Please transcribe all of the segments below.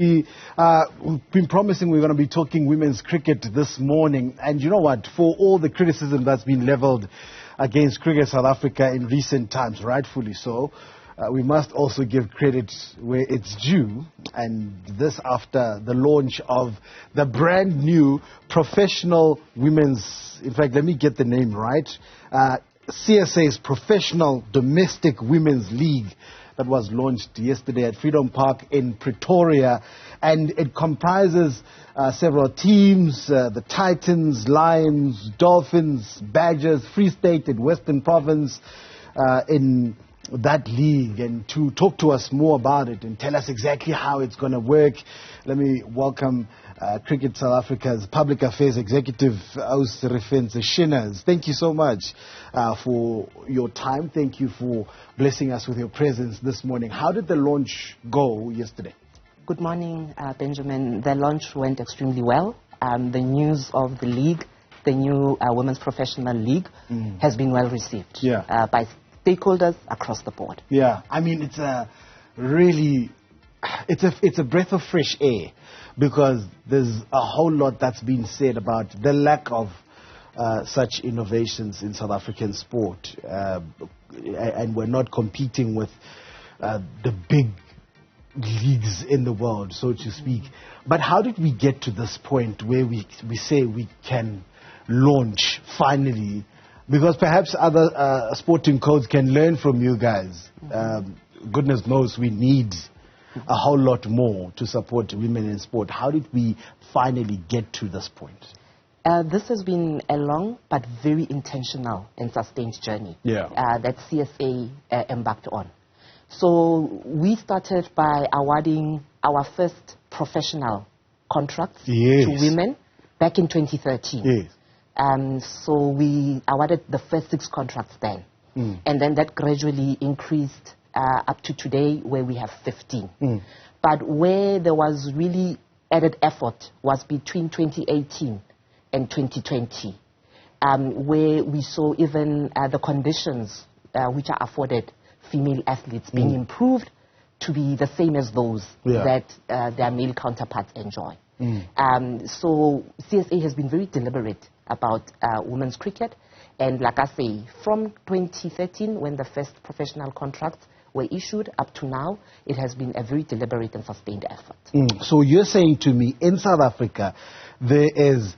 We've been promising we're going to be talking women's cricket this morning. And you know what? For all the criticism that's been leveled against Cricket South Africa in recent times, rightfully so, we must also give credit where it's due. And this after the launch of the brand new professional women's, in fact, let me get the name right, CSA's Professional Domestic Women's League, that was launched yesterday at Freedom Park in Pretoria, and it comprises several teams, the Titans, Lions, Dolphins, Badgers, Free State and Western Province in that league. And to talk to us more about it and tell us exactly how it's going to work, let me welcome Cricket South Africa's Public Affairs Executive, Refentse, Shinners. Thank you so much for your time. Thank you for blessing us with your presence this morning. How did the launch go yesterday? Good morning, Benjamin. The launch went extremely well. The news of the league, the new Women's Professional League, has been well received by stakeholders across the board. Yeah, I mean, it's a really, it's a breath of fresh air, because there's a whole lot that's been said about the lack of such innovations in South African sport, and we're not competing with the big leagues in the world, so to speak. But how did we get to this point where we say we can launch finally? Because perhaps other sporting codes can learn from you guys. Goodness knows we need a whole lot more to support women in sport. How did we finally get to this point? This has been a long but very intentional and sustained journey that CSA embarked on. So we started by awarding our first professional contracts to women back in 2013. So we awarded the first 6 contracts then. And then that gradually increased up to today, where we have 15. But where there was really added effort was between 2018 and 2020, where we saw even the conditions which are afforded female athletes being improved to be the same as those that their male counterparts enjoy. So CSA has been very deliberate about women's cricket. And like I say, from 2013, when the first professional contracts were issued, up to now, it has been a very deliberate and sustained effort. So you're saying to me, in South Africa, there is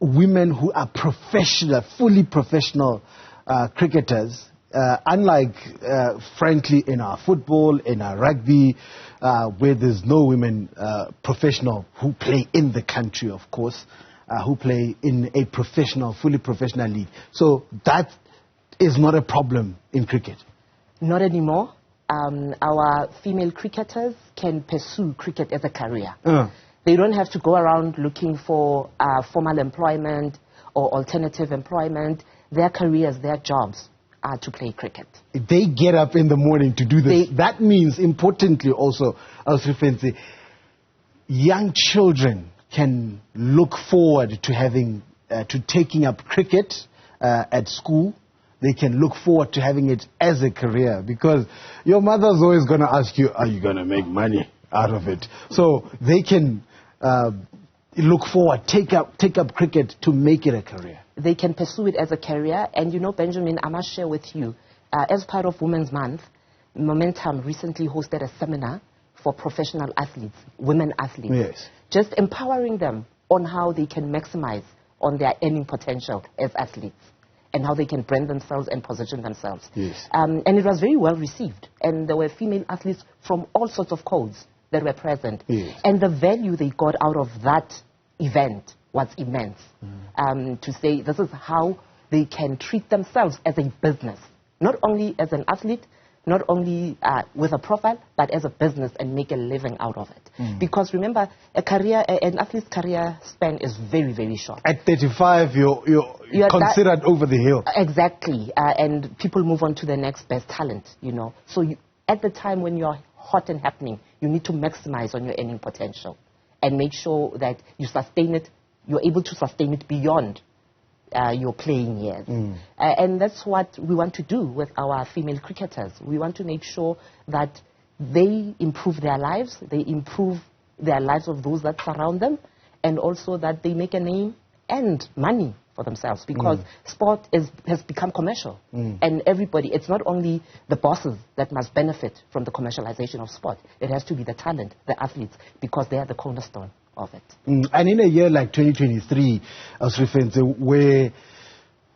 women who are professional, fully professional cricketers, unlike, frankly, in our football, in our rugby, where there's no women professional who play in the country, of course, who play in a professional, fully professional league. So that is not a problem in cricket. Not anymore. Our female cricketers can pursue cricket as a career. They don't have to go around looking for formal employment or alternative employment. Their careers, their jobs are to play cricket. They get up in the morning to do this. That means, importantly also, Refentse, young children can look forward to having, to taking up cricket at school. They can look forward to having it as a career, because your mother's always going to ask you, are you going to make money out of it? So they can look forward, take up cricket to make it a career. They can pursue it as a career. And you know, Benjamin, I must share with you, as part of Women's Month, Momentum recently hosted a seminar for professional athletes, women athletes, just empowering them on how they can maximize on their earning potential as athletes, and how they can brand themselves and position themselves. And it was very well received. And there were female athletes from all sorts of codes that were present. And the value they got out of that event was immense. To say this is how they can treat themselves as a business, not only as an athlete, not only with a profile, but as a business, and make a living out of it. Because remember, an athlete's career span is very, very short. At 35, you're considered over the hill. Exactly. And people move on to the next best talent, you know. So at the time when you're hot and happening, you need to maximize on your earning potential and make sure that you sustain it, you're able to sustain it beyond your playing years. And that's what we want to do with our female cricketers. We want to make sure that they improve their lives, they improve their lives of those that surround them, and also that they make a name and money for themselves, because sport has become commercial. And everybody, it's not only the bosses that must benefit from the commercialization of sport. It has to be the talent, the athletes, because they are the cornerstone of it. And in a year like 2023, as Refentse, where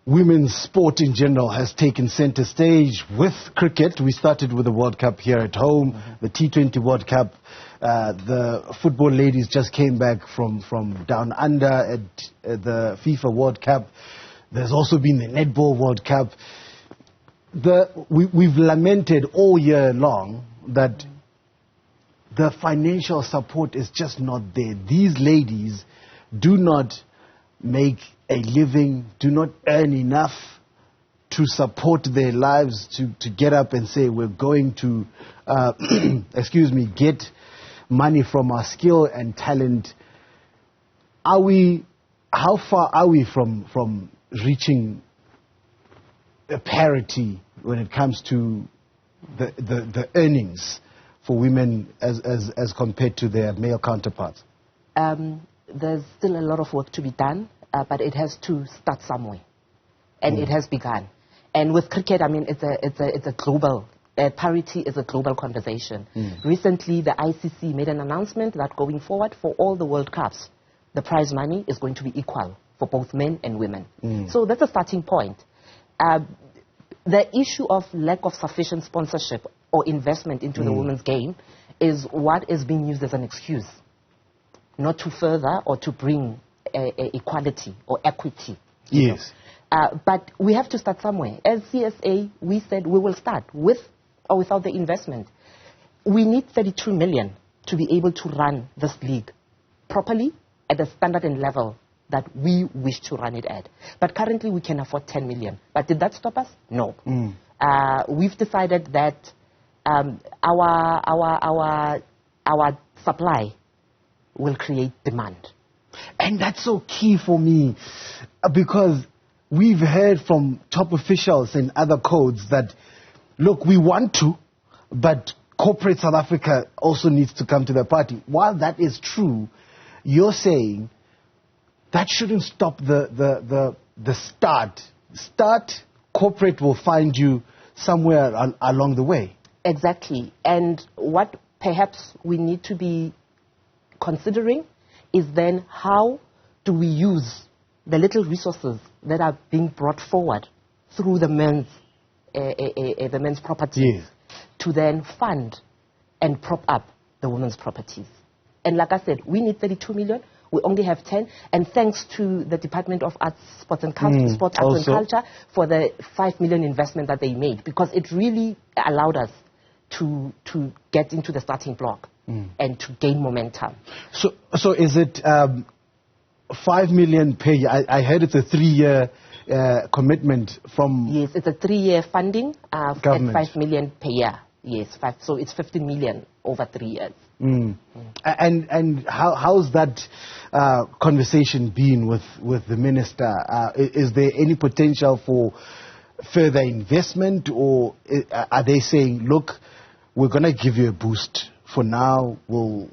women's sport in general has taken center stage with cricket. We started with the World Cup here at home, the T20 World Cup. The football ladies just came back from down under at the FIFA World Cup. There's also been the Netball World Cup. We've lamented all year long that the financial support is just not there. These ladies do not make a living, do not earn enough to support their lives, to get up and say, we're going to, get money from our skill and talent. How far are we from reaching a parity when it comes to the earnings for women as compared to their male counterparts? There's still a lot of work to be done, but it has to start somewhere, and it has begun. And with cricket, I mean, it's a global parity is a global conversation. Recently, the ICC made an announcement that going forward for all the World Cups, the prize money is going to be equal for both men and women. So that's a starting point. The issue of lack of sufficient sponsorship or investment into the women's game is what is being used as an excuse not to further or to bring equality or equity. Yes. But we have to start somewhere. As CSA, we said we will start with or without the investment. We need 32 million to be able to run this league properly at the standard and level that we wish to run it at. But currently we can afford 10 million. But did that stop us? No. We've decided that our supply will create demand. And that's so key for me, because we've heard from top officials and other codes that, look, we want to, but corporate South Africa also needs to come to the party. While that is true, you're saying that shouldn't stop the start. Corporate will find you somewhere along the way. Exactly. And what perhaps we need to be considering is then how do we use the little resources that are being brought forward through the men's properties to then fund and prop up the women's properties. And like I said, we need 32 million. We only have 10. And thanks to the Department of Arts, Sports and Culture, Sport, Arts and Culture for the 5 million investment that they made, because it really allowed us to get into the starting block and to gain momentum. So is it 5 million per year? I heard it's a 3-year commitment from... Yes, it's a 3-year funding at government. 5 million per year. Yes, so it's 15 million over 3 years. And how's that conversation been with the minister? Is there any potential for further investment, or are they saying, look, we're going to give you a boost for now, we'll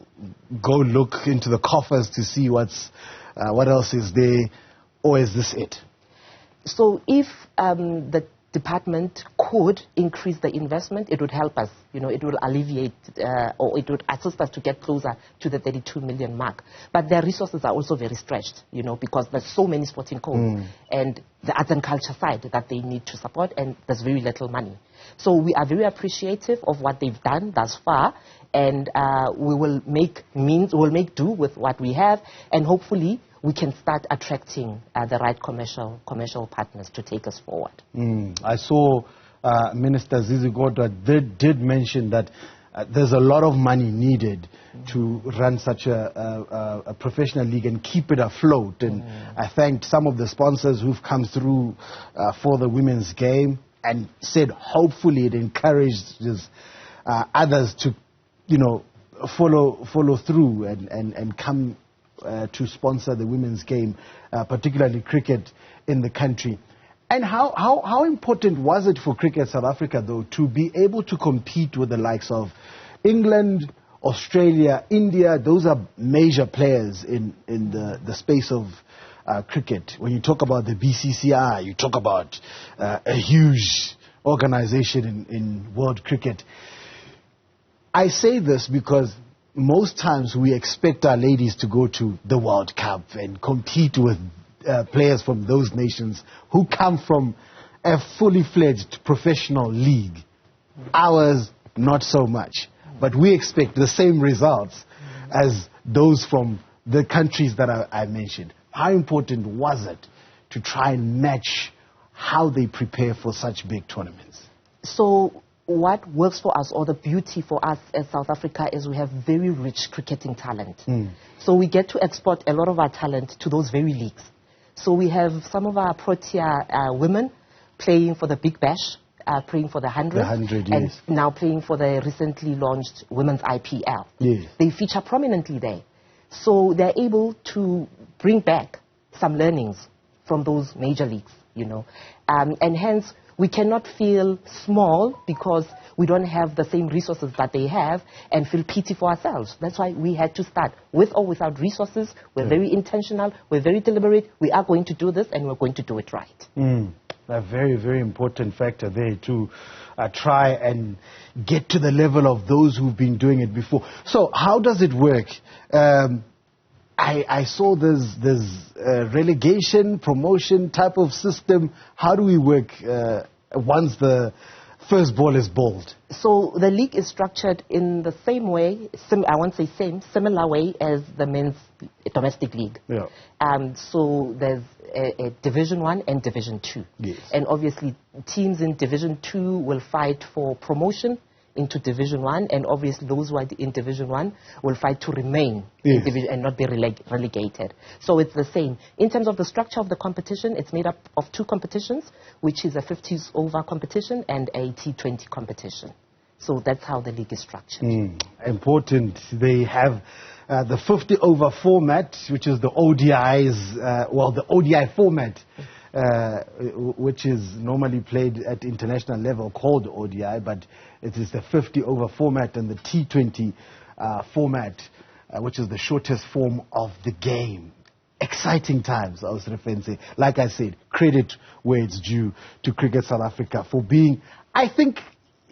go look into the coffers to see what else is there, or is this it? So if the department could increase the investment, it would help us. It will alleviate or it would assist us to get closer to the 32 million mark. But their resources are also very stretched, because there's so many sporting codes and the arts and culture side that they need to support, and there's very little money. So we are very appreciative of what they've done thus far, and we will make do with what we have, and hopefully we can start attracting the right commercial partners to take us forward. I saw Minister Zizi Godwa did mention that there's a lot of money needed to run such a professional league and keep it afloat. And I thanked some of the sponsors who've come through for the women's game and said hopefully it encourages others to, follow through and come to sponsor the women's game, particularly cricket in the country. And how important was it for Cricket South Africa, though, to be able to compete with the likes of England, Australia, India, those are major players in the space of cricket. When you talk about the BCCI, you talk about a huge organization in world cricket. I say this because most times we expect our ladies to go to the World Cup and compete with players from those nations who come from a fully fledged professional league. Ours, not so much. But we expect the same results as those from the countries that I mentioned. How important was it to try and match how they prepare for such big tournaments? So what works for us, or the beauty for us as South Africa, is we have very rich cricketing talent. So we get to export a lot of our talent to those very leagues. So we have some of our Protea women playing for the Big Bash, playing for the 100, and yes. now playing for the recently launched Women's IPL. Yes. They feature prominently there. So they're able to bring back some learnings from those major leagues, you know. And hence, we cannot feel small because we don't have the same resources that they have and feel pity for ourselves. That's why we had to start. With or without resources, we're very intentional, we're very deliberate. We are going to do this and we're going to do it right. A very, very important factor there to try and get to the level of those who've been doing it before. So how does it work? I saw there's relegation, promotion type of system. How do we work once the first ball is bowled? So the league is structured in the same way, I won't say same, similar way as the men's domestic league. Yeah. So there's a Division 1 and Division 2. Yes. And obviously teams in Division 2 will fight for promotion into Division 1, and obviously those who are in Division 1 will fight to remain in Division and not be relegated. So it's the same. In terms of the structure of the competition, it's made up of 2 competitions, which is a 50s over competition and a T20 competition. So that's how the league is structured. Important. They have the 50 over format, which is the ODIs, the ODI format, which is normally played at international level, called ODI, but it is the 50 over format, and the T20 format, which is the shortest form of the game. Exciting times, I was Refentse. Like I said, credit where it's due to Cricket South Africa for being, I think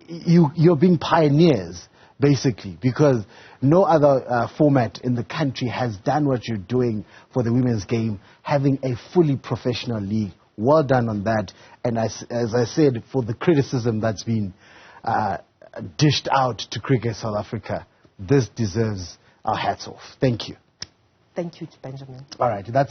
you're being pioneers, basically, because no other format in the country has done what you're doing for the women's game, having a fully professional league. Well done on that. And as I said, for the criticism that's been dished out to Cricket South Africa, this deserves our hats off. Thank you. Thank you, Benjamin. All right, that's